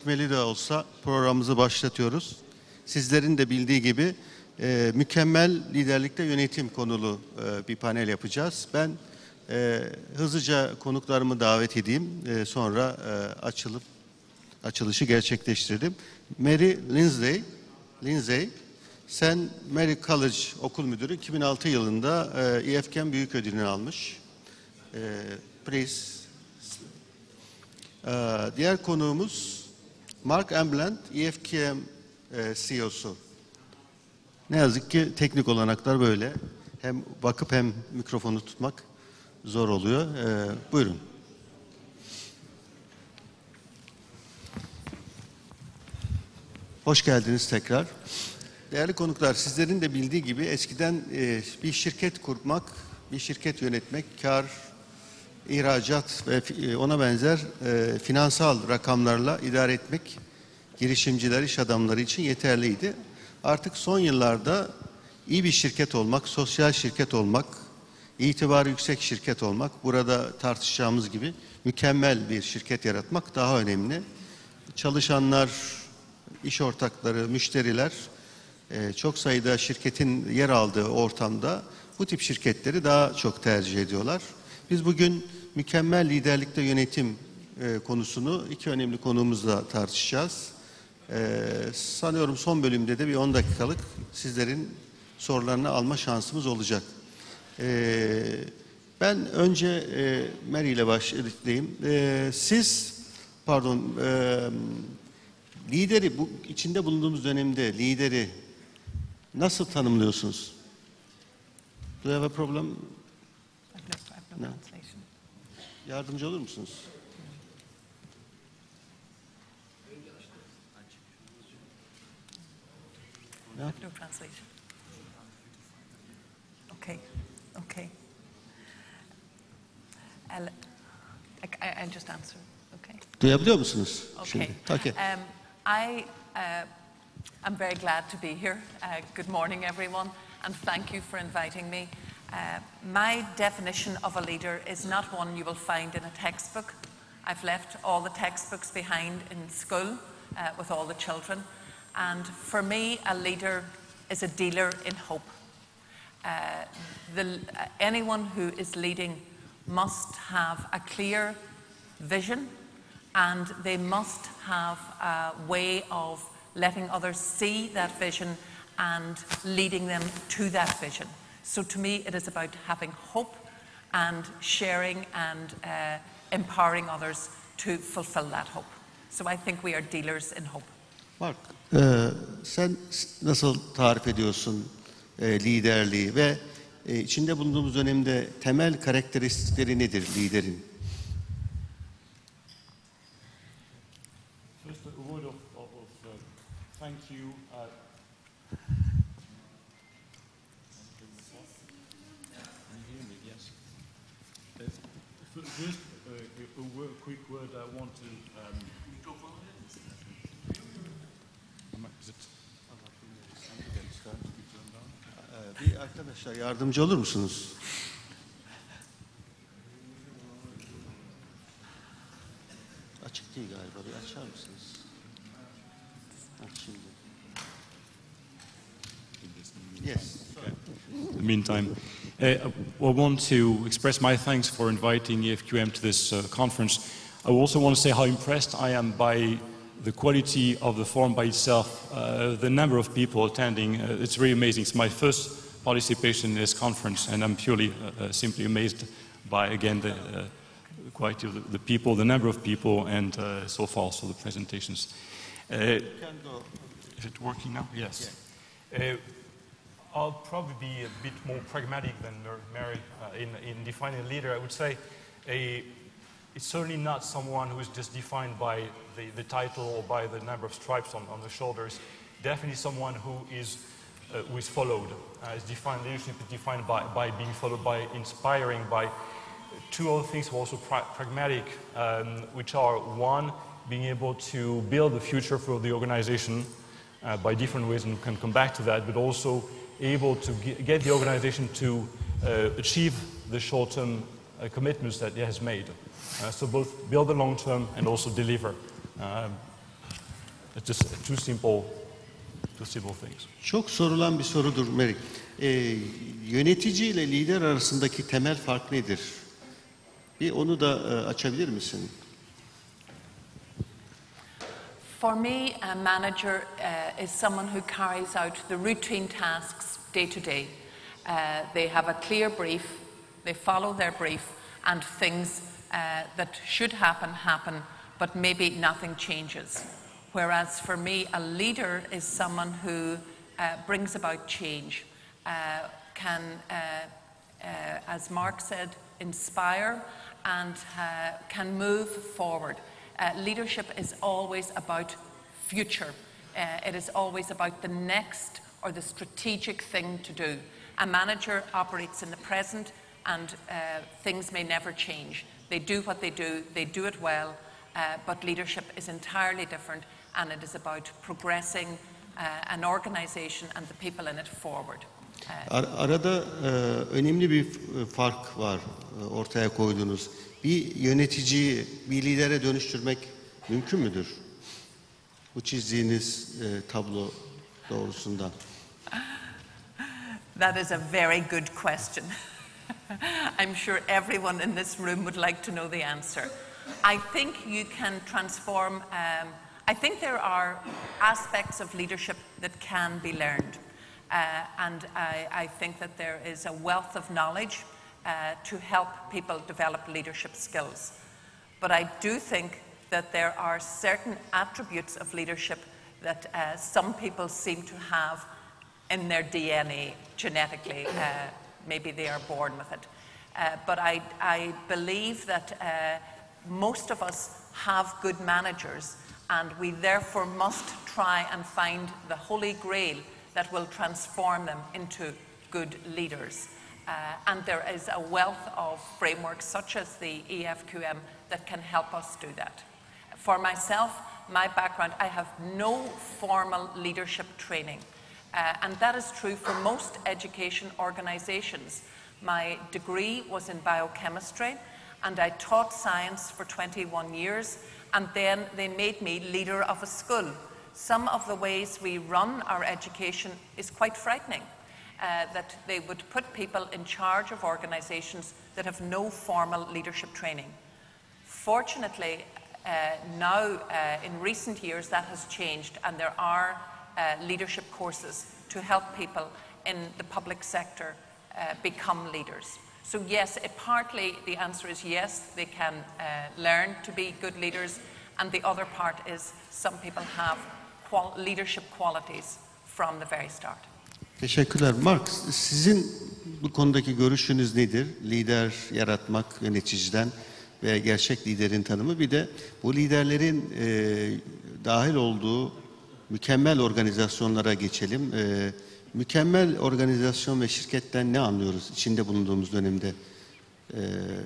gecikmeli de olsa programımızı başlatıyoruz. Sizlerin de bildiği gibi mükemmel liderlikle yönetim konulu bir panel yapacağız. Ben hızlıca konuklarımı davet edeyim. Sonra açılışı gerçekleştirdim. Mary Lindsay, sen Mary College okul müdürü, 2006 yılında EFKM büyük ödülünü almış. Please. Diğer konuğumuz Mark Ambland, EFKM CEO'su. Ne yazık ki teknik olanaklar böyle. Hem bakıp hem mikrofonu tutmak zor oluyor. Buyurun. Hoş geldiniz tekrar. Değerli konuklar, sizlerin de bildiği gibi eskiden bir şirket kurmak, bir şirket yönetmek, kar, ihracat ve ona benzer finansal rakamlarla idare etmek girişimciler, iş adamları için yeterliydi. Artık son yıllarda iyi bir şirket olmak, sosyal şirket olmak, itibarı yüksek şirket olmak, burada tartışacağımız gibi mükemmel bir şirket yaratmak daha önemli. Çalışanlar, iş ortakları, müşteriler çok sayıda şirketin yer aldığı ortamda bu tip şirketleri daha çok tercih ediyorlar. Biz bugün mükemmel liderlikle yönetim konusunu iki önemli konuğumuzla tartışacağız. Sanıyorum son bölümde de bir 10 dakikalık sizlerin sorularını alma şansımız olacak. Ben önce Mary ile başlayayım. Lideri, bu içinde bulunduğumuz dönemde lideri nasıl tanımlıyorsunuz? Do you have a problem? No. Yardımcı olur musunuz? No translation. Okay. Okay. I just answer. Okay. Duyabiliyor musunuz? Okay. Şimdi? Okay. I'm very glad to be here. Good morning, everyone, and thank you for inviting me. My definition of a leader is not one you will find in a textbook. I've left all the textbooks behind in school with all the children. And for me, a leader is a dealer in hope. Anyone who is leading must have a clear vision, and they must have a way of letting others see that vision and leading them to that vision. So to me, it is about having hope and sharing and empowering others to fulfill that hope. So I think we are dealers in hope. Mark, sen nasıl tarif ediyorsun liderliği ve içinde bulunduğumuz dönemde temel karakteristikleri nedir liderin? First, a word of thank you. First, a quick word I want to. Bir arkadaşlar yardımcı olur musunuz? Açık değil galiba. Bir açar mısınız? Şimdi. Yes. In the meantime, I want to express my thanks for inviting EFQM to this conference. I also want to say how impressed I am by the quality of the forum by itself, the number of people attending. It's really amazing. It's my first participation in this conference, and I'm purely simply amazed by, again, the quality of the people, the number of people, and so far also the presentations. Is it working now? Yes. Yeah. I'll probably be a bit more pragmatic than Mary in defining a leader. I would say it's certainly not someone who is just defined by the title or by the number of stripes on the shoulders. Definitely someone who is followed. Leadership is defined by being followed, by inspiring, by two other things who are also pragmatic, which are one, being able to build the future for the organization by different ways, and we can come back to that, but also able to get the organization to achieve the short-term commitments that it has made. So both build the long-term and also deliver. It's just two simple things. Çok sorulan bir sorudur Mary. Yönetici ile lider arasındaki temel fark nedir? Bir onu da açabilir misin? For me, a manager is someone who carries out the routine tasks day to day. They have a clear brief, they follow their brief, and things that should happen, but maybe nothing changes. Whereas for me, a leader is someone who brings about change, can, as Mark said, inspire and can move forward. Leadership is always about future. It is always about the next or the strategic thing to do. A manager operates in the present, and things may never change. They do what they do it well, but leadership is entirely different, and it is about progressing an organization and the people in it forward. Arada önemli bir fark var ortaya koyduğunuz. Bir yöneticiyi bir lidere dönüştürmek mümkün müdür? Bu çizdiğiniz tablo doğrusunda. That is a very good question. I'm sure everyone in this room would like to know the answer. I think you can transform, I think there are aspects of leadership that can be learned. And I think that there is a wealth of knowledge to help people develop leadership skills. But I do think that there are certain attributes of leadership that some people seem to have in their DNA genetically. Maybe they are born with it. But I believe that most of us have good managers, and we therefore must try and find the holy grail that will transform them into good leaders. And there is a wealth of frameworks such as the EFQM that can help us do that. For myself, my background, I have no formal leadership training. And that is true for most education organizations. My degree was in biochemistry, and I taught science for 21 years, and then they made me leader of a school. Some of the ways we run our education is quite frightening, that they would put people in charge of organizations that have no formal leadership training. Fortunately, now in recent years that has changed, and there are leadership courses to help people in the public sector become leaders. So yes, partly the answer is yes, they can learn to be good leaders, and the other part is some people have leadership qualities from the very start. Teşekkürler. Mark, sizin bu konudaki görüşünüz nedir? Lider yaratmak yöneticiden ve gerçek liderin tanımı. Bir de bu liderlerin dahil olduğu mükemmel organizasyonlara geçelim. Mükemmel organizasyon ve şirketten ne anlıyoruz içinde bulunduğumuz dönemde?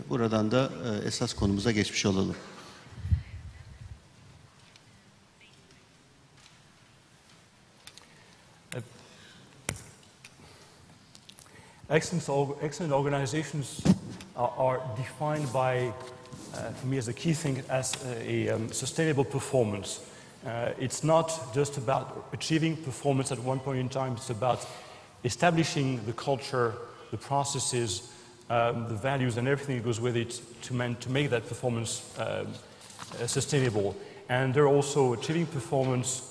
Buradan da esas konumuza geçmiş olalım. Excellent organizations are defined by, for me as a key thing, as a sustainable performance. It's not just about achieving performance at one point in time, it's about establishing the culture, the processes, the values and everything that goes with it to make that performance sustainable. And they're also achieving performance,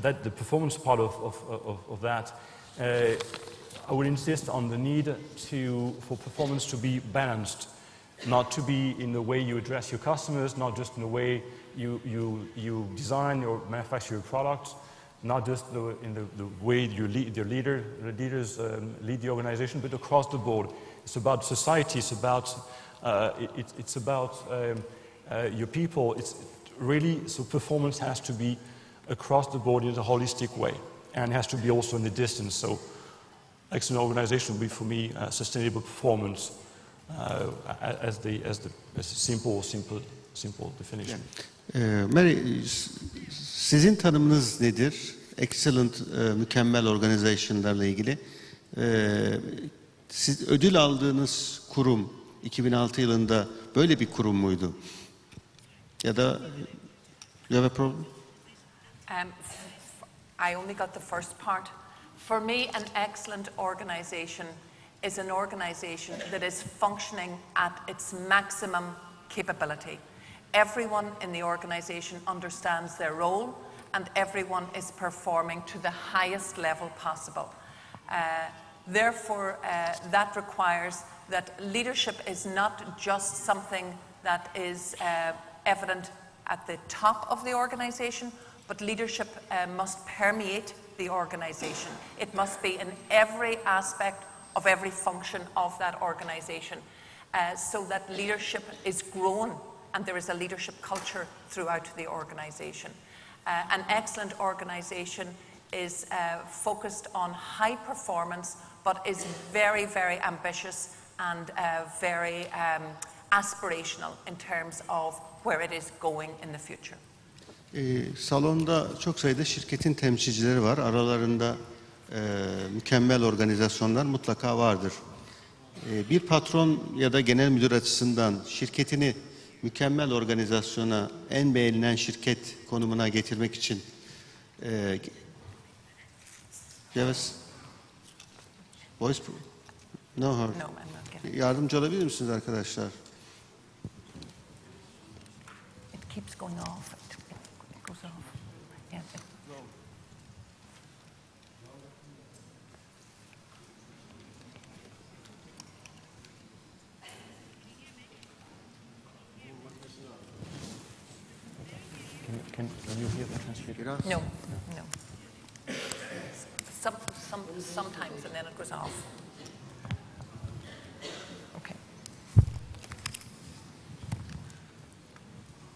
the performance part of that. I would insist on the need for performance to be balanced, not to be in the way you address your customers, not just in the way you design or manufacture your products, not just in the way you lead your leaders lead the organization, but across the board. It's about society. It's about your people. It's really so performance has to be across the board in a holistic way, and has to be also in the distance. So, excellent organization would be for me sustainable performance as a simple definition. Mary, sizin tanımınız nedir? Excellent, mükemmel organizasyonlarla ilgili. Siz ödül aldığınız kurum 2006 yılında böyle bir kurum muydu? Ya da you have a problem? I only got the first part. For me, an excellent organization is an organization that is functioning at its maximum capability. Everyone in the organization understands their role, and everyone is performing to the highest level possible. Therefore, that requires that leadership is not just something that is evident at the top of the organization, but leadership must permeate the organization. It must be in every aspect of every function of that organization, so that leadership is grown and there is a leadership culture throughout the organization. An excellent organization is focused on high performance, but is very, very ambitious and very aspirational in terms of where it is going in the future. Salonda çok sayıda şirketin temsilcileri var. Aralarında mükemmel organizasyonlar mutlaka vardır. Bir patron ya da genel müdür açısından şirketini mükemmel organizasyona, en beğenilen şirket konumuna getirmek için yardımcı olabilir misiniz arkadaşlar? It keeps going off. It goes off. Yeah. Can you hear the translator? No. Sometimes, and then it goes off. Okay.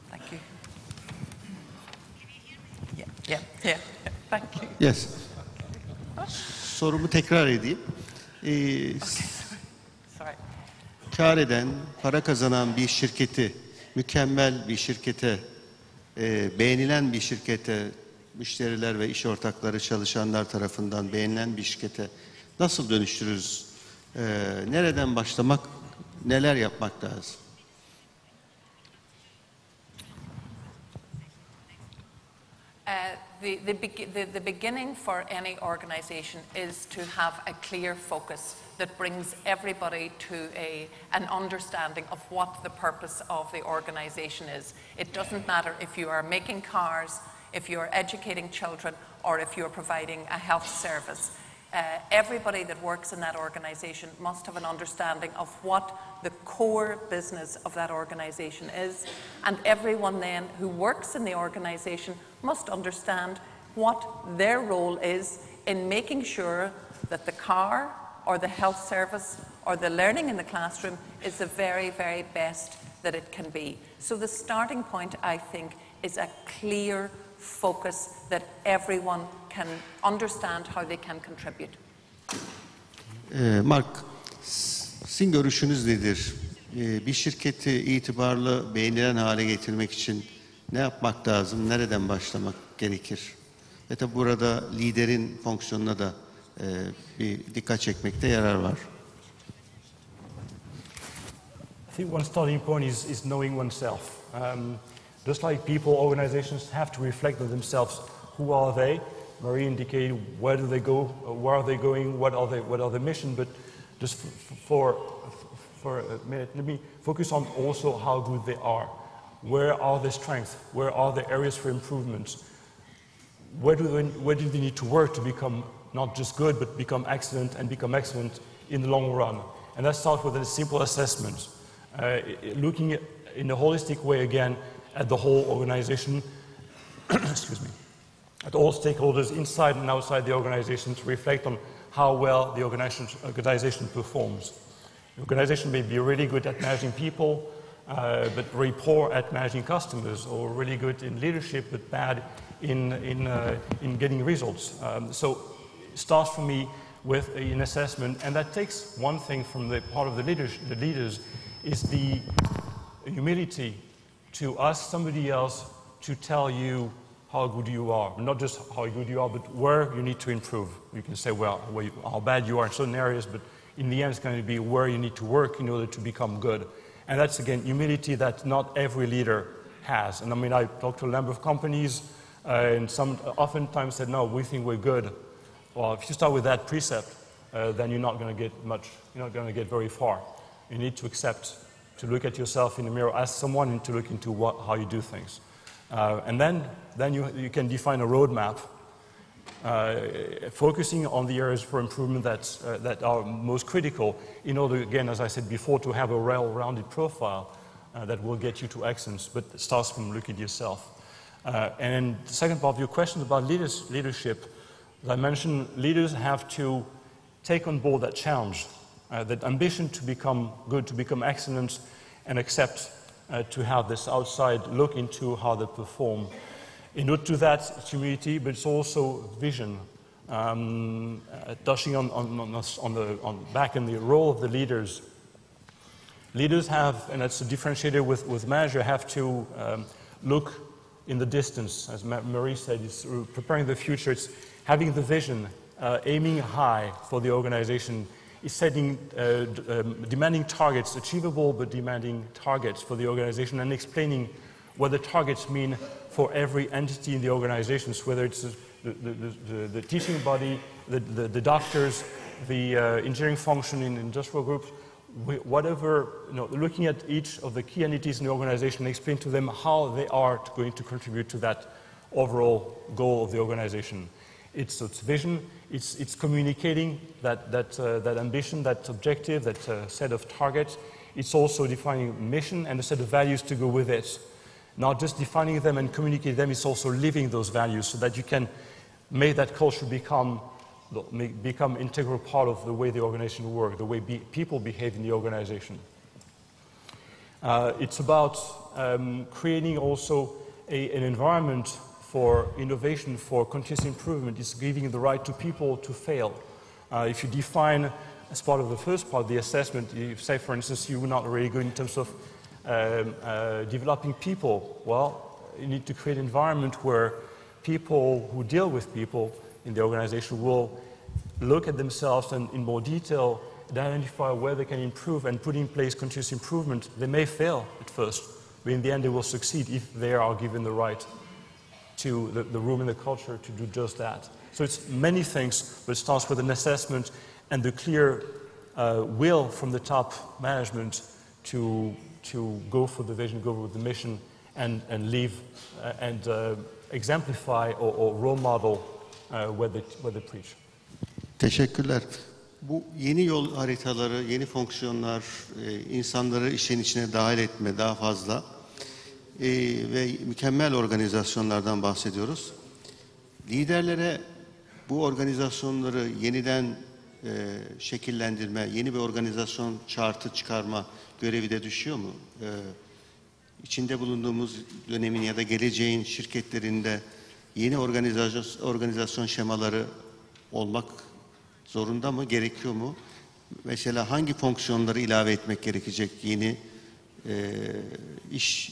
Thank you. Yeah. Thank you. Yes. Sorumu tekrar edeyim. Sorry. Kar eden, para kazanan bir şirketi, mükemmel bir şirkete, beğenilen bir şirkete, müşteriler ve iş ortakları, çalışanlar tarafından beğenilen bir şirkete nasıl dönüştürürüz? Nereden başlamak, neler yapmak lazım? The beginning for any organization is to have a clear focus that brings everybody to an understanding of what the purpose of the organization is. It doesn't matter if you are making cars, if you are educating children, or if you are providing a health service. Everybody that works in that organization must have an understanding of what the core business of that organization is, and everyone then who works in the organization must understand what their role is in making sure that the car or the health service or the learning in the classroom is the very, very best that it can be. So the starting point, I think, is a clear focus that everyone can understand how they can contribute. Mark, sizin görüşünüz nedir? Bir şirketi itibarlı, beğenilen hale getirmek için ne yapmak lazım, nereden başlamak gerekir? Ve tabi burada liderin fonksiyonuna da bir dikkat çekmekte yarar var. I think one starting point is knowing oneself. Just like people, organizations have to reflect on themselves. Who are they? Marie indicated where do they go, where are they going, what are the mission, but just for a minute, let me focus on also how good they are. Where are their strengths? Where are the areas for improvement? Where do they need to work to become not just good, but become excellent, and become excellent in the long run? And that starts with a simple assessment, looking in a holistic way again at the whole organization, excuse me, at all stakeholders inside and outside the organization to reflect on how well the organization performs. The organization may be really good at managing people, but very poor at managing customers, or really good in leadership but bad in getting results. So it starts for me with an assessment, and that takes one thing from the part of the leaders is the humility to ask somebody else to tell you how good you are. Not just how good you are, but where you need to improve. You can say, well, how bad you are in certain areas, but in the end it's going to be where you need to work in order to become good. And that's, again, humility that not every leader has. And I mean, I talked to a number of companies And some oftentimes said, no, we think we're good. Well, if you start with that precept, then you're not going to get much, you're not going to get very far. You need to accept, to look at yourself in the mirror, ask someone to look into how you do things. And then you can define a roadmap, focusing on the areas for improvement that are most critical in order, again, as I said before, to have a well-rounded profile that will get you to excellence, but it starts from looking at yourself. And the second part of your question about leadership, as I mentioned, leaders have to take on board that challenge, that ambition to become good, to become excellent, and accept to have this outside look into how they perform. In order to that, it's humility, but it's also vision. Touching on back in the role of the leaders. Leaders have, and that's a differentiator with manager, have to look in the distance. As Marie said, it's preparing the future. It's having the vision, aiming high for the organization. It's setting, demanding targets, achievable but demanding targets for the organization, and explaining what the targets mean for every entity in the organizations, whether it's the teaching body, the doctors, the engineering function in industrial groups, whatever, looking at each of the key entities in the organization and explain to them how they are going to contribute to that overall goal of the organization. It's vision, it's communicating that ambition, that objective, that set of targets. It's also defining mission and a set of values to go with it. Not just defining them and communicating them, it's also living those values so that you can make that culture become integral part of the way the organization works, the way people behave in the organization. It's about creating also an environment for innovation, for continuous improvement. It's giving the right to people to fail. If you define, as part of the first part, the assessment, you say, for instance, you're not really good in terms of developing people. Well, you need to create an environment where people who deal with people in the organization will look at themselves and in more detail and identify where they can improve and put in place continuous improvement. They may fail at first, but in the end they will succeed if they are given the right to the room in the culture to do just that. So it's many things, but it starts with an assessment and the clear will from the top management to go for the vision, go with the mission, and live and exemplify or role model where they preach. Teşekkürler. Bu yeni yol haritaları, yeni fonksiyonlar, insanları işin içine dahil etme daha fazla ve mükemmel organizasyonlardan bahsediyoruz. Liderlere bu organizasyonları yeniden şekillendirme, yeni bir organizasyon chartı çıkarma görevi de düşüyor mu? İçinde bulunduğumuz dönemin ya da geleceğin şirketlerinde yeni organizasyon şemaları olmak zorunda mı, gerekiyor mu? Mesela hangi fonksiyonları ilave etmek gerekecek yeni iş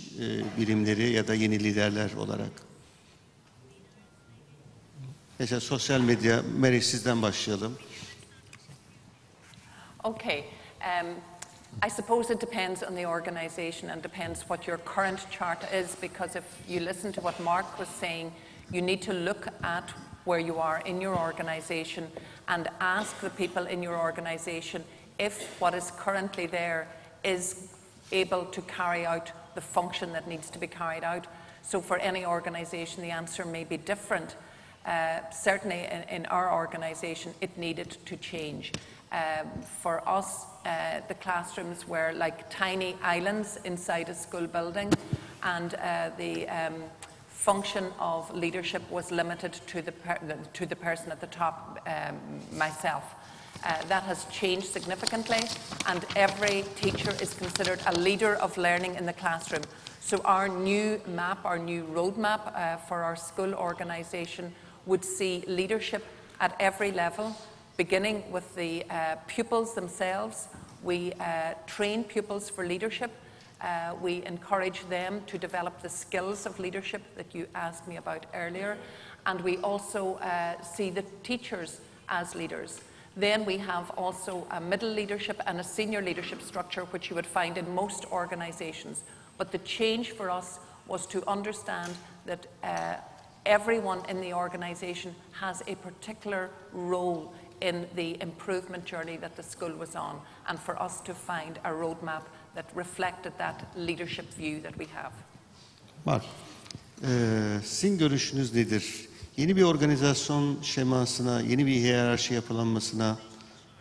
birimleri ya da yeni liderler olarak? Mesela sosyal medya, Mary sizden başlayalım. Okay. I suppose it depends on the organization and depends what your current chart is, because if you listen to what Mark was saying, you need to look at where you are in your organization and ask the people in your organization if what is currently there is able to carry out the function that needs to be carried out. So for any organization, the answer may be different. Certainly in our organization, it needed to change. For us, the classrooms were like tiny islands inside a school building, and the function of leadership was limited to the person at the top, myself. That has changed significantly, and every teacher is considered a leader of learning in the classroom. So our new map, our new roadmap for our school organisation would see leadership at every level, beginning with the pupils themselves. We train pupils for leadership. We encourage them to develop the skills of leadership that you asked me about earlier. And we also see the teachers as leaders. Then we have also a middle leadership and a senior leadership structure, which you would find in most organizations. But the change for us was to understand that everyone in the organisation has a particular role in the improvement journey that the school was on, and for us to find a roadmap that reflected that leadership view that we have. Var. Sizin görüşünüz nedir? Yeni bir organizasyon şemasına, yeni bir hiyerarşi yapılanmasına,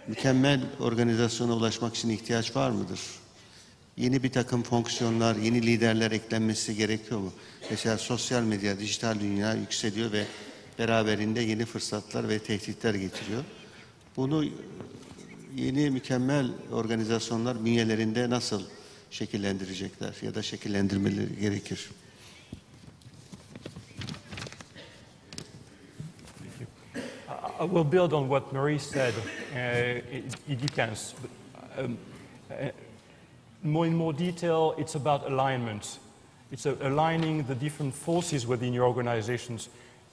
mükemmel organizasyona ulaşmak için ihtiyaç var mıdır? Yeni bir takım fonksiyonlar, yeni liderler eklenmesi gerekiyor mu? Mesela sosyal medya, dijital dünya yükseliyor ve beraberinde yeni fırsatlar ve tehditler getiriyor. Bunu yeni mükemmel organizasyonlar bünyelerinde nasıl şekillendirecekler ya da şekillendirmeleri gerekir? I will build on what Marie said. It depends. More in more detail, it's about alignment. It's aligning the different forces within your organizations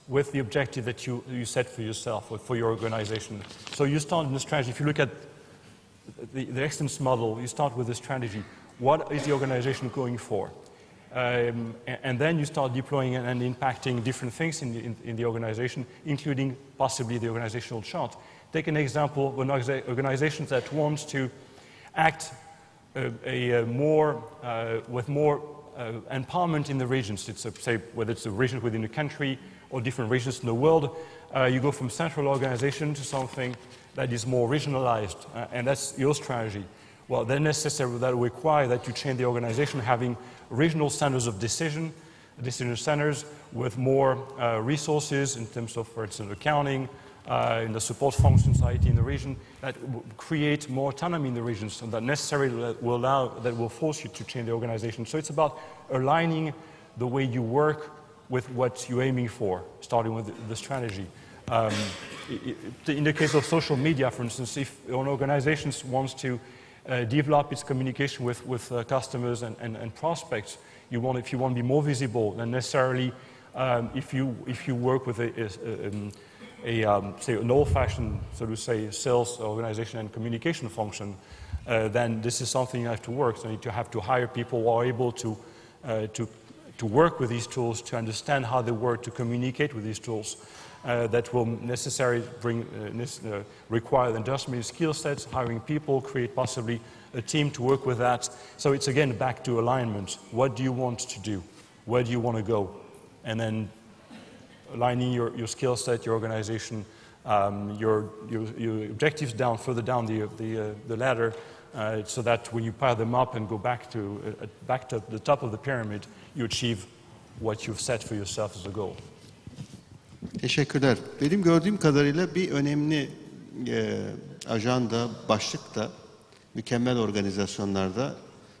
with the objective that you set for yourself or for your organization. So you start in the strategy. If you look at the excellence model, you start with the strategy. What is the organization going for? And then you start deploying and impacting different things in the organization, including possibly the organizational chart. Take an example of an organization that wants to act with more empowerment in the regions. It's say whether it's a region within a country or different regions in the world. You go from central organization to something that is more regionalized, and that's your strategy. Well, then necessarily that will require that you change the organization, having regional centers of decision centers with more resources in terms of, for instance, accounting, in the support functions, IT in the region, that create more autonomy in the regions, and that necessarily will force you to change the organization. So it's about aligning the way you work with what you're aiming for, starting with the strategy. In the case of social media, for instance, if an organization wants to develop its communication with customers and prospects, if you want to be more visible, then necessarily if you work with say an old-fashioned, so to say, sales organization and communication function, then this is something you have to work. So you have to hire people who are able to work with these tools, to understand how they work, to communicate with these tools. That will necessarily require the adjustment skill sets, hiring people, create possibly a team to work with that. So it's again back to alignment. What do you want to do? Where do you want to go? And then aligning your skill set, your organization, your objectives further down the ladder, so that when you pile them up and go back to the top of the pyramid, you achieve what you've set for yourself as a goal. Teşekkürler. Benim gördüğüm kadarıyla bir önemli ajanda, başlık da mükemmel organizasyonlarda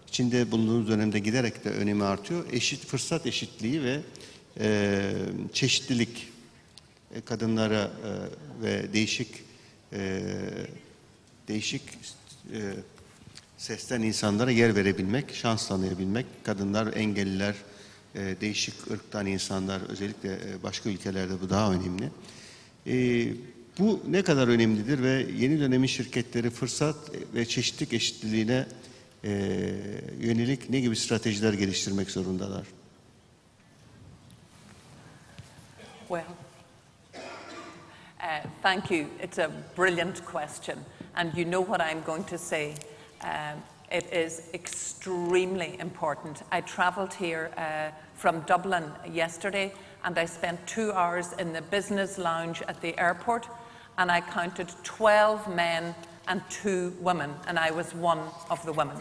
içinde bulunduğumuz dönemde giderek de önemi artıyor. Fırsat eşitliği ve çeşitlilik, kadınlara ve değişik sesten insanlara yer verebilmek, şans tanıyabilmek, kadınlar, engelliler, değişik ırktan insanlar, özellikle başka ülkelerde bu daha önemli. Bu ne kadar önemlidir ve yeni dönemin şirketleri fırsat ve çeşitlilik eşitliliğine yönelik ne gibi stratejiler geliştirmek zorundalar? Well, thank you. It's a brilliant question, and you know what I'm going to say. It is extremely important. I travelled here from Dublin yesterday, and I spent 2 hours in the business lounge at the airport, and I counted 12 men and 2 women, and I was one of the women.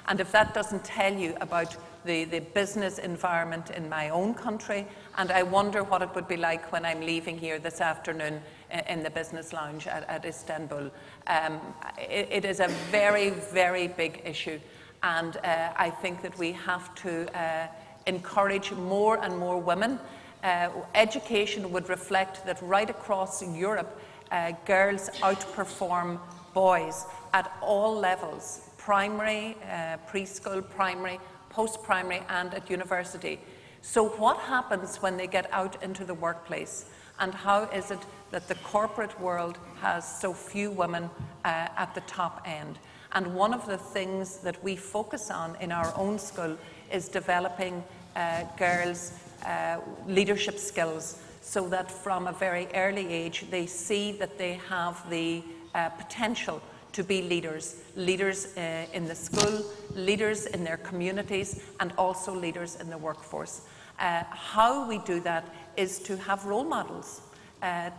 And if that doesn't tell you about the business environment in my own country, and I wonder what it would be like when I'm leaving here this afternoon in the business lounge at Istanbul. It is a very, very big issue, and I think that we have to encourage more and more women. Education would reflect that right across Europe, girls outperform boys at all levels, primary, preschool, primary, post-primary and at university. So what happens when they get out into the workplace, and how is it that the corporate world has so few women at the top end? And one of the things that we focus on in our own school is developing girls' leadership skills, so that from a very early age they see that they have the potential to be leaders in the school, leaders in their communities, and also leaders in the workforce. How we do that is to have role models,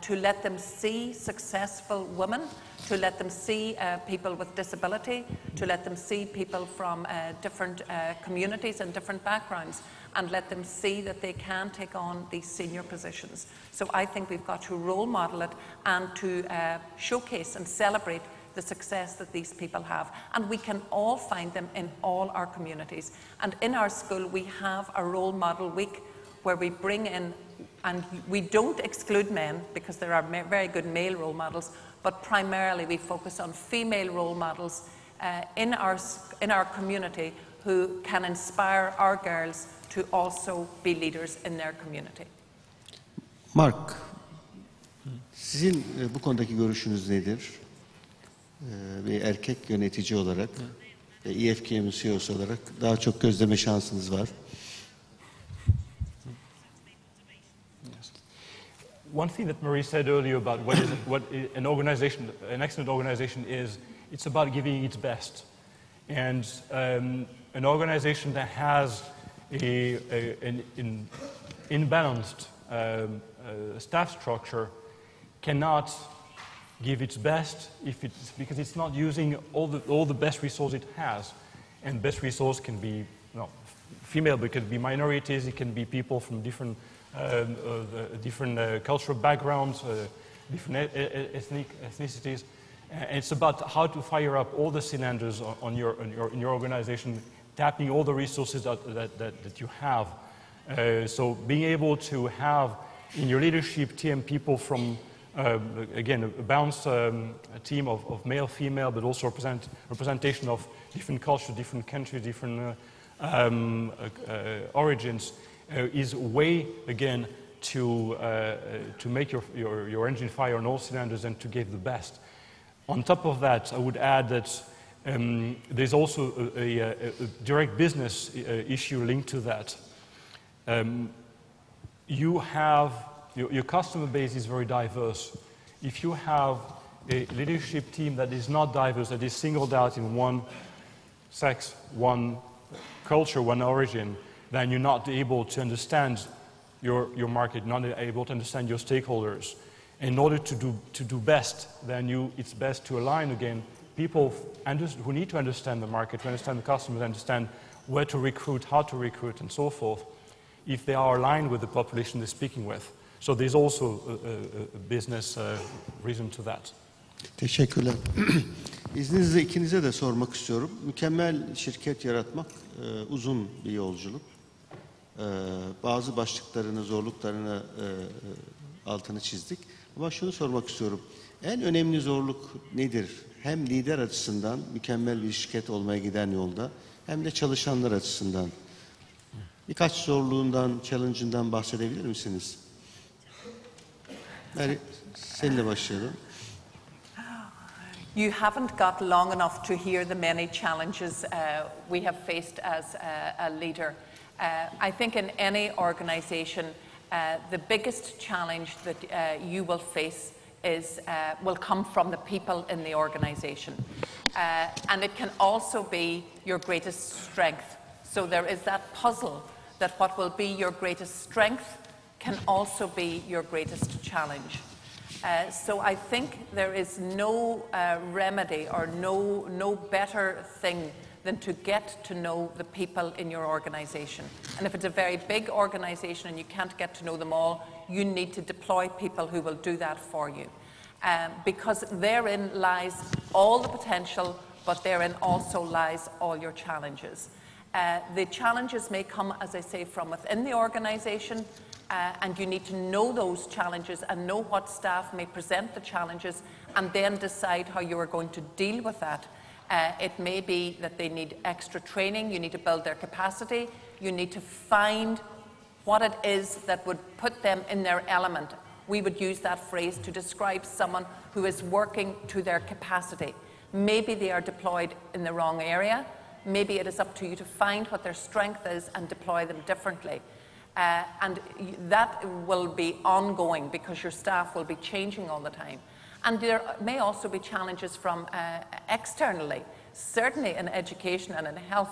to let them see successful women, to let them see people with disability, to let them see people from different communities and different backgrounds, and let them see that they can take on these senior positions. So I think we've got to role model it and to showcase and celebrate the success that these people have. And we can all find them in all our communities. And in our school we have a role model week where we bring in, and we don't exclude men because there are very good male role models, but primarily we focus on female role models in our community who can inspire our girls to also be leaders in their community. Mark, sizin bu konudaki görüşünüz nedir? Bir erkek yönetici olarak ve EFKM'in CEO'su olarak daha çok gözleme şansınız var. One thing that Marie said earlier about what an organization, an excellent organization is, it's about giving its best. And an organization that has an imbalanced staff structure cannot give its best because it's not using all the best resource it has. And best resource can be female, but it can be minorities, it can be people from different cultural backgrounds, different ethnicities. And it's about how to fire up all the cylinders in your organization, tapping all the resources that you have. So being able to have in your leadership team people from again, a balanced team of male, female, but also representation of different cultures, different countries, different origins, is a way, again, to make your engine fire on all cylinders and to give the best. On top of that, I would add that there's also a direct business issue linked to that. You have your customer base is very diverse. If you have a leadership team that is not diverse, that is singled out in one sex, one culture, one origin, then you're not able to understand your market, not able to understand your stakeholders. In order to do best, then it's best to align again people who need to understand the market, to understand the customers, understand where to recruit, how to recruit, and so forth, if they are aligned with the population they're speaking with. So there's also a business reason to that. Teşekkürler. İzninizle ikinize de sormak istiyorum. Mükemmel şirket yaratmak uzun bir yolculuk. Bazı başlıklarını, zorluklarını altını çizdik. Ama şunu sormak istiyorum. En önemli zorluk nedir? Hem lider açısından mükemmel bir şirket olmaya giden yolda, hem de çalışanlar açısından. Birkaç zorluğundan, challenge'ından bahsedebilir misiniz? Seninle başlayalım. You haven't got long enough to hear the many challenges we have faced as a leader. I think in any organization, the biggest challenge that you will face will come from the people in the organization. And it can also be your greatest strength. So there is that puzzle that what will be your greatest strength can also be your greatest challenge. So I think there is no remedy or no better thing than to get to know the people in your organization. And if it's a very big organization and you can't get to know them all, you need to deploy people who will do that for you. Because therein lies all the potential, but therein also lies all your challenges. The challenges may come, as I say, from within the organization, and you need to know those challenges and know what staff may present the challenges and then decide how you are going to deal with that. It may be that they need extra training, you need to build their capacity, you need to find what it is that would put them in their element. We would use that phrase to describe someone who is working to their capacity. Maybe they are deployed in the wrong area, maybe it is up to you to find what their strength is and deploy them differently. And that will be ongoing because your staff will be changing all the time. And there may also be challenges from externally. Certainly in education and in health,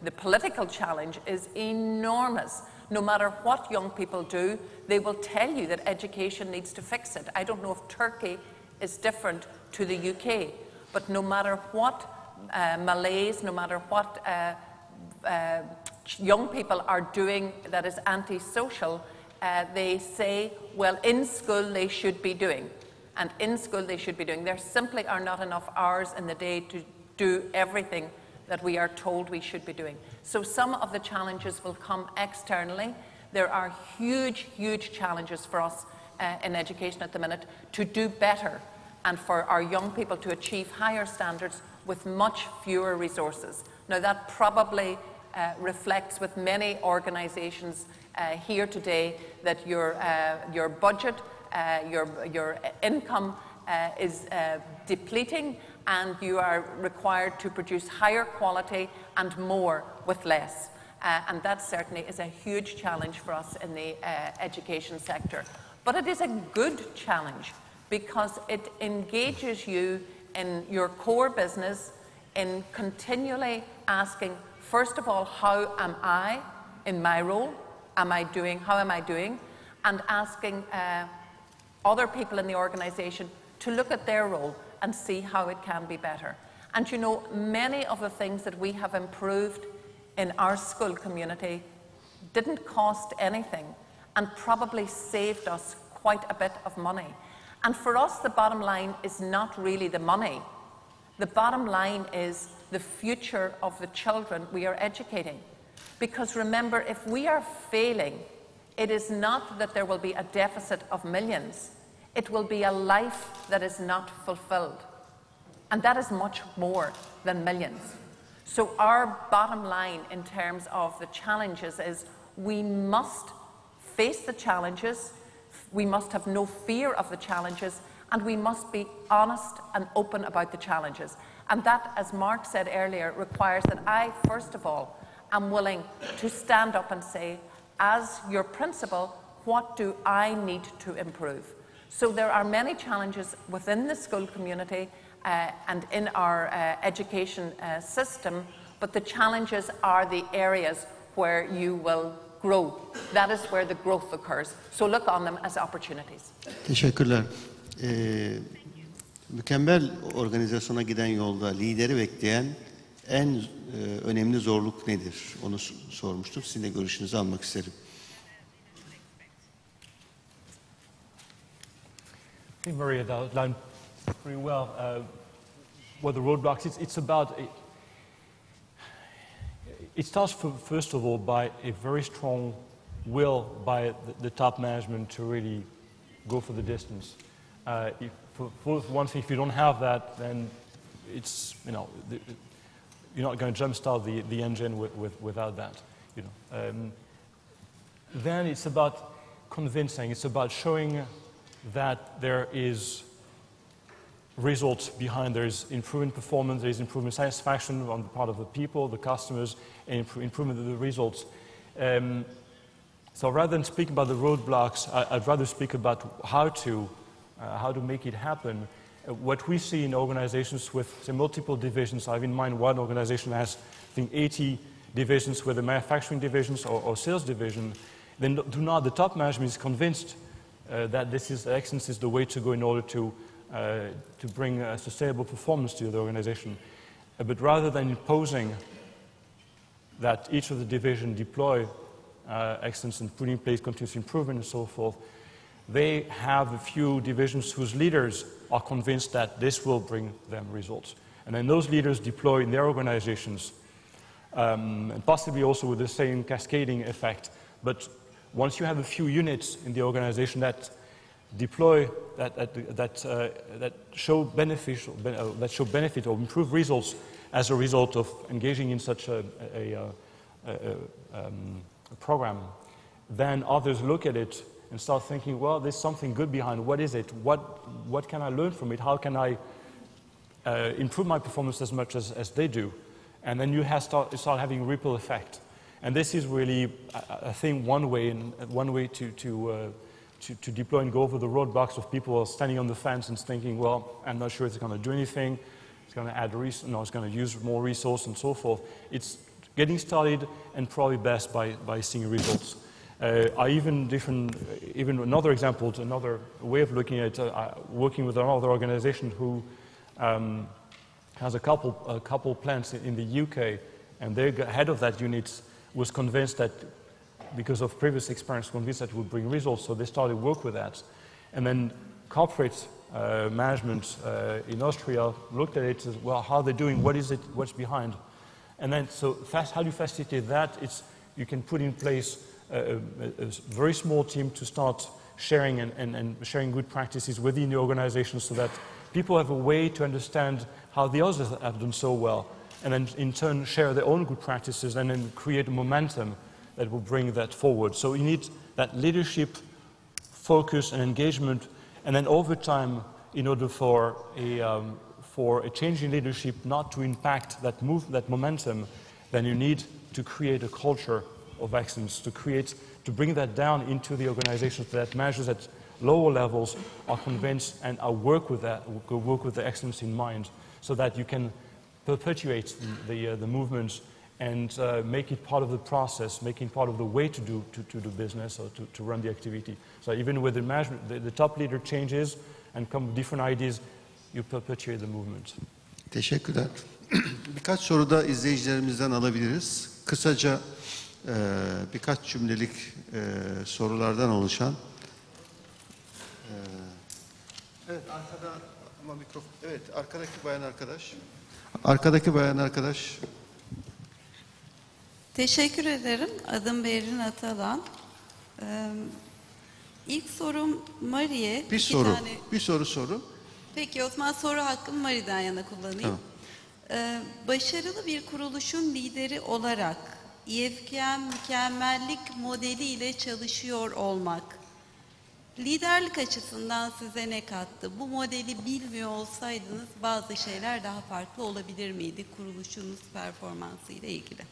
the political challenge is enormous. No matter what young people do, they will tell you that education needs to fix it. I don't know if Turkey is different to the UK, but no matter what malaise, no matter what young people are doing that is antisocial, they say, well, in school they should be doing. And in school they should be doing. There simply are not enough hours in the day to do everything that we are told we should be doing. So some of the challenges will come externally. There are huge, huge challenges for us in education at the minute to do better and for our young people to achieve higher standards with much fewer resources. Now that probably reflects with many organisations here today that your budget, your income is depleting, and you are required to produce higher quality and more with less. And that certainly is a huge challenge for us in the education sector. But it is a good challenge because it engages you in your core business in continually asking, first of all, how am I in my role? How am I doing? And asking other people in the organisation to look at their role and see how it can be better. And you know, many of the things that we have improved in our school community didn't cost anything and probably saved us quite a bit of money. And for us, the bottom line is not really the money. The bottom line is the future of the children we are educating. Because remember, if we are failing, it is not that there will be a deficit of millions. It will be a life that is not fulfilled. And that is much more than millions. So our bottom line in terms of the challenges is we must face the challenges, we must have no fear of the challenges, and we must be honest and open about the challenges. And that, as Mark said earlier, requires that I, first of all, am willing to stand up and say, as your principal, what do I need to improve? So there are many challenges within the school community and in our education system, but the challenges are the areas where you will grow. That is where the growth occurs. So look on them as opportunities. Teşekkürler. Mükemmel organizasyona giden yolda lideri bekleyen en önemli zorluk nedir? Onu sormuştum. Sizin de görüşünüzü almak isterim. I think Maria outlined pretty well what the roadblocks. It's about. It starts first of all by a very strong will by the top management to really go for the distance. For one thing, if you don't have that, then it's you're not going to jumpstart the engine without that. Then it's about convincing. It's about showing that there is results behind. There is improvement performance, there is improvement satisfaction on the part of the people, the customers, and improvement of the results. So rather than speak about the roadblocks, I'd rather speak about how to make it happen. What we see in organizations with, say, multiple divisions, I have in mind one organization that has, I think, 80 divisions with a manufacturing divisions or sales division, then the top management is convinced that excellence is the way to go in order to bring sustainable performance to the organization. But rather than imposing that each of the divisions deploy excellence and put in place continuous improvement and so forth, they have a few divisions whose leaders are convinced that this will bring them results. And then those leaders deploy in their organizations, and possibly also with the same cascading effect. But once you have a few units in the organization that deploy, that show benefit or improve results as a result of engaging in such a program, then others look at it and start thinking, well, there's something good behind. What is it? What can I learn from it? How can I improve my performance as much as they do? And then you start having ripple effect. And this is really, I think, one way to deploy and go over the roadblocks of people standing on the fence and thinking, well, I'm not sure it's going to do anything. It's going to add it's going to use more resource and so forth. It's getting started and probably best by seeing results. Even another example, another way of looking at working with another organization who has a couple plants in the UK, and the head of that unit was convinced that, because of previous experience, convinced that it would bring results, so they started work with that. And then corporate management in Austria looked at it as, well, how are they doing, what is it, what's behind? And then, so how do you facilitate that? You can put in place a very small team to start sharing and sharing good practices within the organization so that people have a way to understand how the others have done so well, and then in turn share their own good practices and then create a momentum that will bring that forward. So you need that leadership, focus and engagement, and then over time, in order for a change in leadership not to impact that momentum, then you need to create a culture of excellence, to bring that down into the organization so that managers at lower levels are convinced and work with the excellence in mind, so that you can perpetuate the movements and make it part of the process, making part of the way to do business or to run the activity. So even with the management, the top leader changes and come with different ideas, you perpetuate the movement. Teşekkürler. Birkaç soru da izleyicilerimizden alabiliriz. Kısaca birkaç cümlelik sorulardan oluşan. Evet, arkada ama mikrofon. Evet, arkadaki bayan arkadaş. Arkadaki bayan arkadaş. Teşekkür ederim. Adım Berrin Atalan. İlk sorum Mari'ye. Bir soru. Peki, o zaman soru hakkımı Mari'den yana kullanayım. Tamam. Başarılı bir kuruluşun lideri olarak İFKM mükemmellik modeliyle çalışıyor olmak, liderlik açısından size ne kattı? Bu modeli bilmiyor olsaydınız bazı şeyler daha farklı olabilir miydi kuruluşunuz performansı ile ilgili?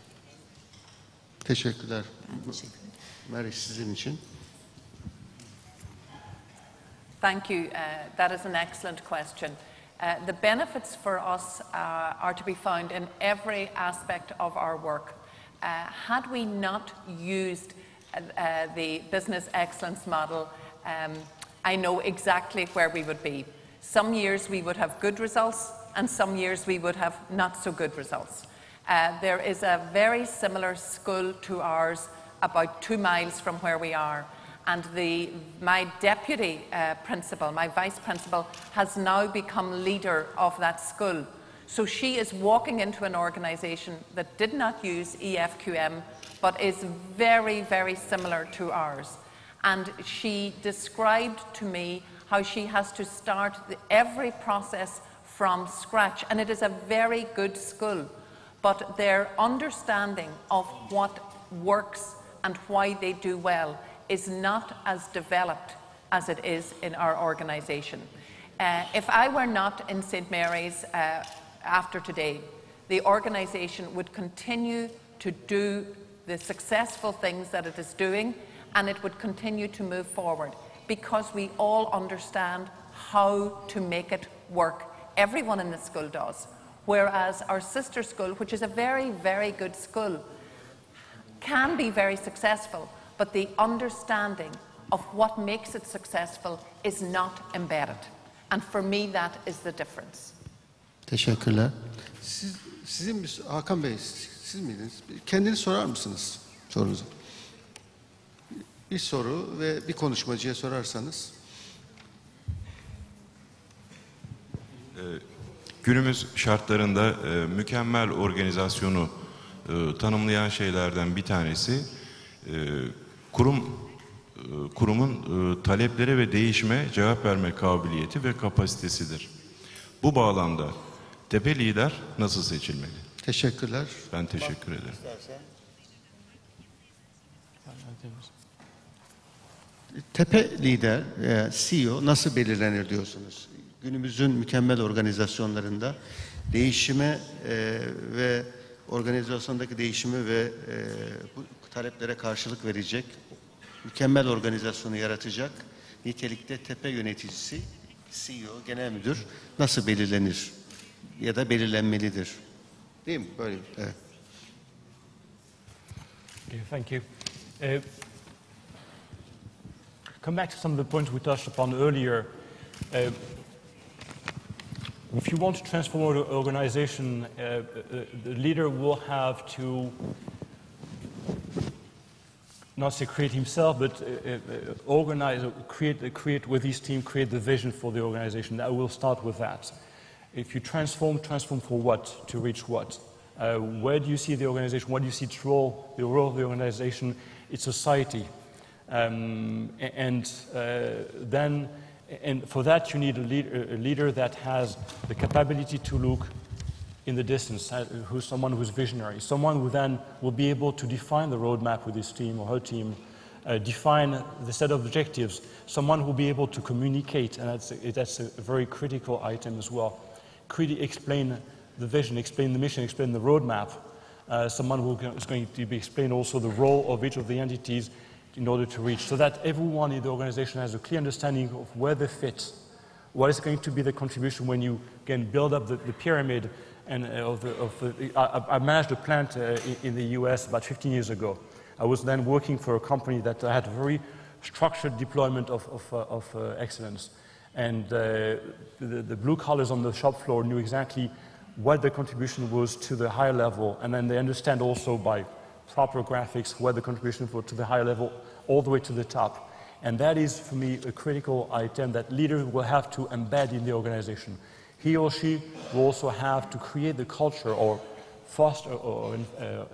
Teşekkürler. Ben teşekkür ederim. Mary, sizin için. Thank you. That is an excellent question. The benefits for us are to be found in every aspect of our work. Had we not used the business excellence model, I know exactly where we would be. Some years we would have good results, and some years we would have not so good results. There is a very similar school to ours about 2 miles from where we are. And my deputy principal, my vice principal, has now become leader of that school. So she is walking into an organization that did not use EFQM, but is very, very similar to ours. And she described to me how she has to start every process from scratch. And it is a very good school, but their understanding of what works and why they do well is not as developed as it is in our organization. If I were not in St. Mary's after today, the organization would continue to do the successful things that it is doing, and it would continue to move forward because we all understand how to make it work. Everyone in the school does. Whereas our sister school, which is a very, very good school, can be very successful, but the understanding of what makes it successful is not embedded. And for me, that is the difference. Teşekkürler. Hakan Bey, siz miydiniz? Kendiniz sorar mısınız sorunuzu? Bir soru ve bir konuşmacıya sorarsanız. Günümüz şartlarında mükemmel organizasyonu tanımlayan şeylerden bir tanesi kurumun taleplere ve değişime cevap verme kabiliyeti ve kapasitesidir. Bu bağlamda tepe lider nasıl seçilmeli? Teşekkürler. Ben teşekkür ederim. Tepe lider, CEO nasıl belirlenir diyorsunuz? Günümüzün mükemmel organizasyonlarında değişime ve organizasyondaki değişimi ve bu taleplere karşılık verecek, mükemmel organizasyonu yaratacak nitelikte tepe yöneticisi, CEO, genel müdür nasıl belirlenir ya da belirlenmelidir? Değil mi? Böyle, evet. Okay, thank you. Come back to some of the points we touched upon earlier. If you want to transform an organization, the leader will have to not say create himself, but organize, create with his team, create the vision for the organization. I will start with that. If you transform for what? To reach what? Where do you see the organization? What do you see its role? The role of the organization, its society. And for that you need a leader that has the capability to look in the distance, who's someone who's visionary, someone who then will be able to define the roadmap with his team or her team, define the set of objectives, someone who will be able to communicate, and that's a very critical item as well. Explain the vision, explain the mission, explain the roadmap, someone who is going to explain also the role of each of the entities in order to reach, so that everyone in the organization has a clear understanding of where they fit, what is going to be the contribution when you can build up the pyramid. And I managed a plant in the US about 15 years ago. I was then working for a company that had a very structured deployment of excellence. And the blue collars on the shop floor knew exactly what the contribution was to the higher level, and then they understand also by proper graphics where the contribution was to the higher level all the way to the top. And that is, for me, a critical item that leaders will have to embed in the organization. He or she will also have to create the culture or foster or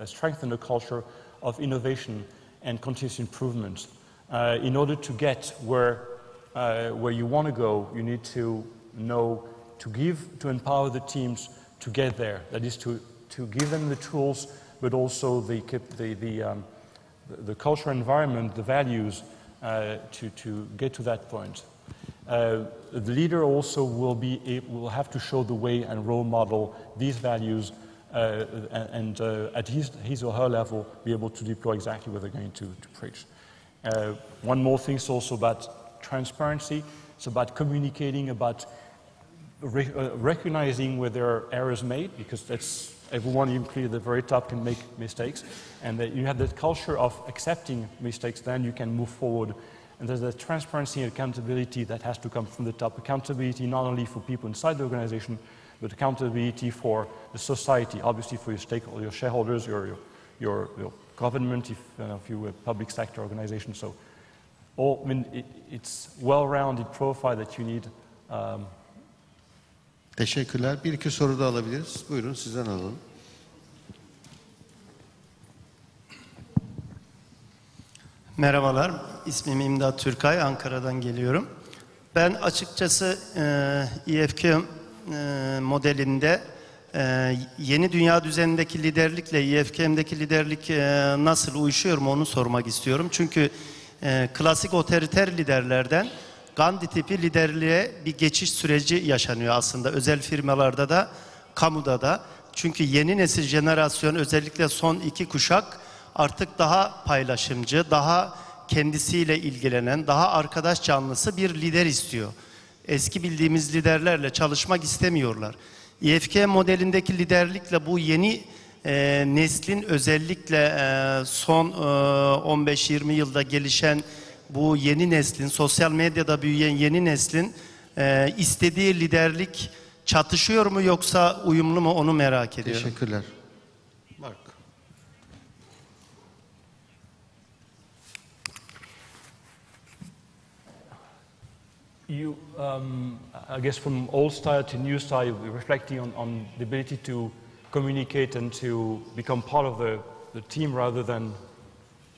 strengthen the culture of innovation and continuous improvement. In order to get where you want to go, you need to know to empower the teams to get there. That is to give them the tools, but also the cultural environment, the values to get to that point. The leader also will have to show the way and role model these values and at his or her level be able to deploy exactly what they're going to preach. One more thing is also about transparency. It's about communicating, about recognizing where there are errors made, because that's everyone, including at the very top, can make mistakes. And that you have that culture of accepting mistakes, then you can move forward. And there's a transparency and accountability that has to come from the top. Accountability not only for people inside the organization, but accountability for the society, obviously for your stakeholders, your shareholders, your government, if you're a public sector organization. So, it's well-rounded profile that you need. Teşekkürler. Bir iki soru da alabiliriz. Buyurun, sizden alalım. Merhabalar, ismim İmdat Türkay, Ankara'dan geliyorum. Ben açıkçası İFK modelinde yeni dünya düzenindeki liderlikle İFK'deki liderlik nasıl uyuşuyor mu onu sormak istiyorum. Çünkü klasik otoriter liderlerden Gandhi tipi liderliğe bir geçiş süreci yaşanıyor aslında. Özel firmalarda da, kamuda da. Çünkü yeni nesil jenerasyon, özellikle son 2 kuşak artık daha paylaşımcı, daha kendisiyle ilgilenen, daha arkadaş canlısı bir lider istiyor. Eski bildiğimiz liderlerle çalışmak istemiyorlar. İFK modelindeki liderlikle bu yeni neslin, özellikle son 15-20 yılda gelişen bu yeni neslin, sosyal medyada büyüyen yeni neslin istediği liderlik çatışıyor mu yoksa uyumlu mu onu merak ediyorum. Teşekkürler. Mark. You, I guess from old style to new style, you're reflecting on the ability to communicate and to become part of the team rather than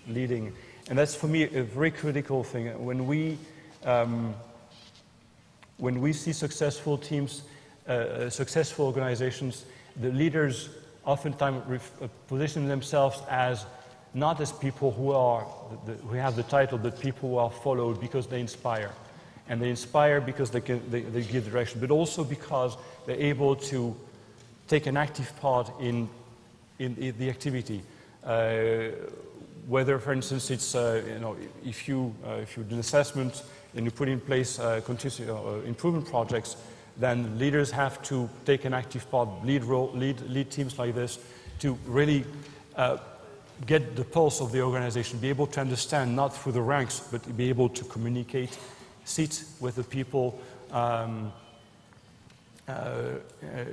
leading. And that's, for me, a very critical thing. When we see successful teams, successful organizations, the leaders oftentimes position themselves as not as people who have the title, but people who are followed because they inspire. And they inspire because they give direction, but also because they're able to take an active part in in the activity. Whether, for instance, it's if you do an assessment and you put in place continuous improvement projects, then leaders have to take an active part, lead teams like this to really get the pulse of the organization, be able to understand not through the ranks, but be able to communicate, sit with the people,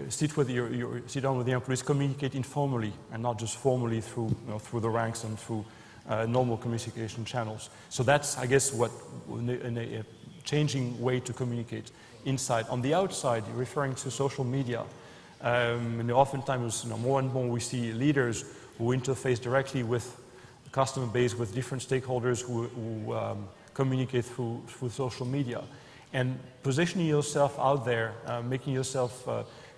sit down with the employees, communicate informally and not just formally through through the ranks and through normal communication channels. So that's, I guess, what a changing way to communicate inside. On the outside, referring to social media, and oftentimes, more and more we see leaders who interface directly with the customer base, with different stakeholders who communicate through social media. And positioning yourself out there, making yourself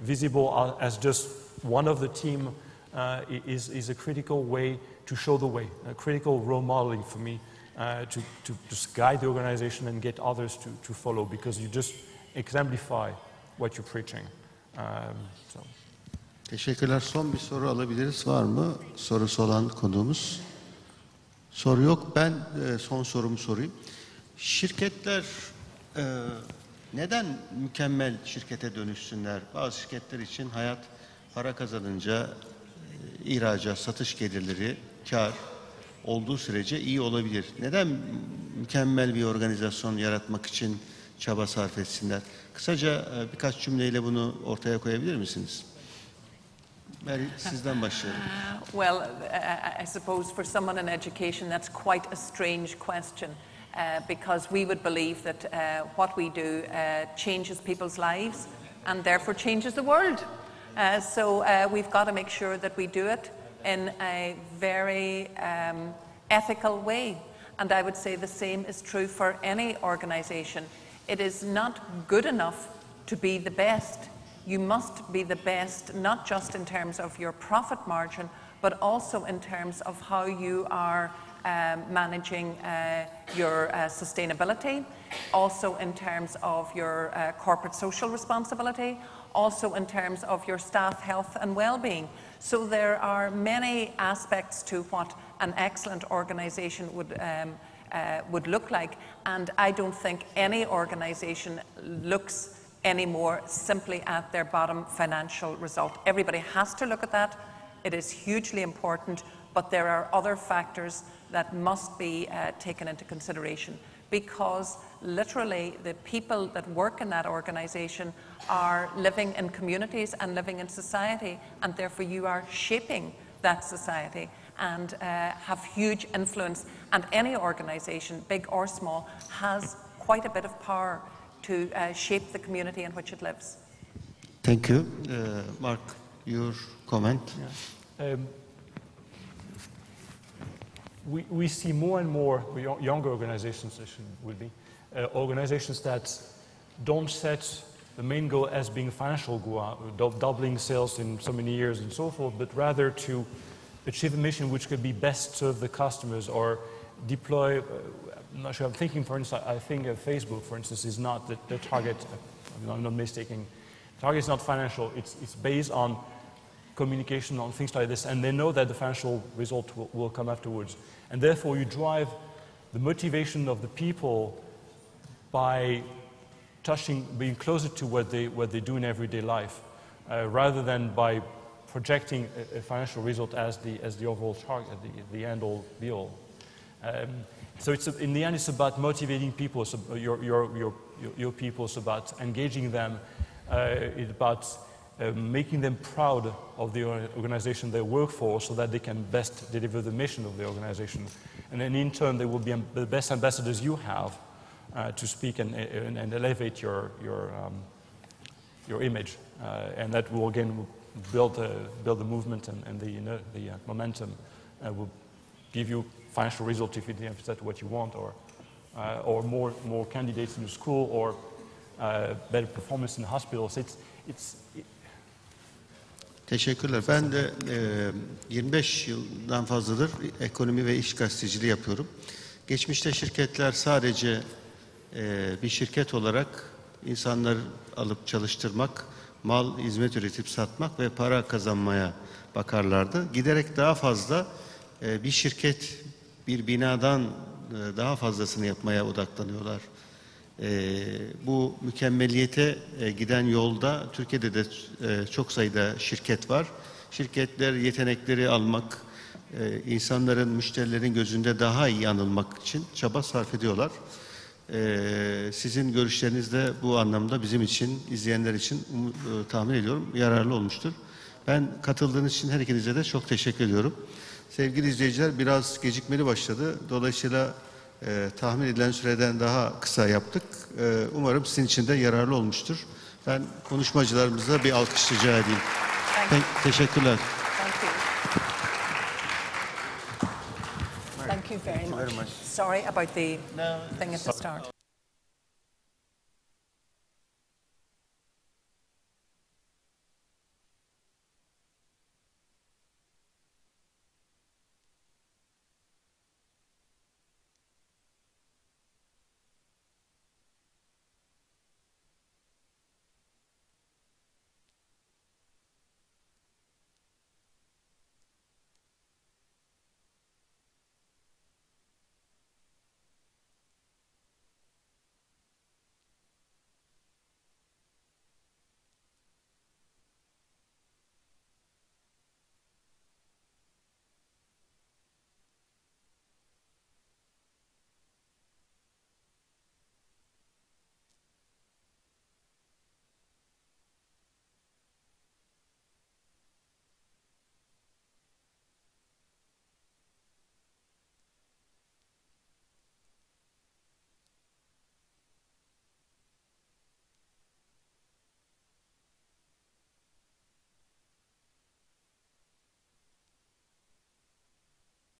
visible as just one of the team is a critical way to show the way, a critical role modeling for me to just guide the organization and get others to follow, because you just exemplify what you're preaching. Teşekkürler. Son bir soru alabiliriz. Var mı sorusu olan konuğumuz? Soru yok. Ben son sorumu sorayım. Şirketler neden mükemmel şirkete dönüşsünler? Bazı şirketler için hayat para kazanınca ihracat, satış gelirleri, kar olduğu sürece iyi olabilir. Neden mükemmel bir organizasyon yaratmak için çaba sarf etsinler? Kısaca birkaç cümleyle bunu ortaya koyabilir misiniz? Mary, sizden başlayalım. Well, I suppose for someone in education that's quite a strange question. Because we would believe that what we do changes people's lives and therefore changes the world. So we've got to make sure that we do it in a very ethical way. And I would say the same is true for any organization. It is not good enough to be the best. You must be the best, not just in terms of your profit margin, but also in terms of how you are managing your sustainability, also in terms of your corporate social responsibility, also in terms of your staff health and well-being. So there are many aspects to what an excellent organisation would look like, and I don't think any organisation looks anymore simply at their bottom financial result. Everybody has to look at that. It is hugely important, but there are other factors that must be taken into consideration, because literally the people that work in that organisation are living in communities and living in society, and therefore you are shaping that society and have huge influence. And any organisation, big or small, has quite a bit of power to shape the community in which it lives. Thank you. Mark, your comment? Yeah. We see more and more younger organizations, organizations that don't set the main goal as being financial goal, doubling sales in so many years and so forth, but rather to achieve a mission which could be best serve the customers or deploy. I'm not sure. I'm thinking, for instance, I think Facebook, for instance, is not the target. I'm not mistaking. Target is not financial. It's based on communication, on things like this, and they know that the financial result will come afterwards. And therefore, you drive the motivation of the people by being closer to what they do in everyday life, rather than by projecting a financial result as the overall target, the end-all, be-all. So in the end, it's about motivating people. So your people. It's about engaging them. It's about making them proud of the organization they work for, so that they can best deliver the mission of the organization. And then in turn, they will be the best ambassadors you have to speak and elevate your image. And that will again build the movement and the momentum. Will give you financial results if that's what you want, or more candidates in the school, or better performance in hospitals. Teşekkürler. Ben de 25 yıldan fazladır ekonomi ve iş gazeteciliği yapıyorum. Geçmişte şirketler sadece bir şirket olarak insanları alıp çalıştırmak, mal, hizmet üretip satmak ve para kazanmaya bakarlardı. Giderek daha fazla bir şirket, bir binadan daha fazlasını yapmaya odaklanıyorlar. Bu mükemmeliyete giden yolda Türkiye'de de çok sayıda şirket var. Şirketler yetenekleri almak, insanların, müşterilerin gözünde daha iyi anılmak için çaba sarf ediyorlar. Sizin görüşleriniz de bu anlamda bizim için, izleyenler için tahmin ediyorum yararlı olmuştur. Ben katıldığınız için her ikinize de çok teşekkür ediyorum. Sevgili izleyiciler, biraz gecikmeli başladı. Dolayısıyla tahmin edilen süreden daha kısa yaptık. Umarım sizin için de yararlı olmuştur. Ben konuşmacılarımıza bir alkış rica edeyim. Teşekkürler. Thank you very much. Sorry about the thing at the start.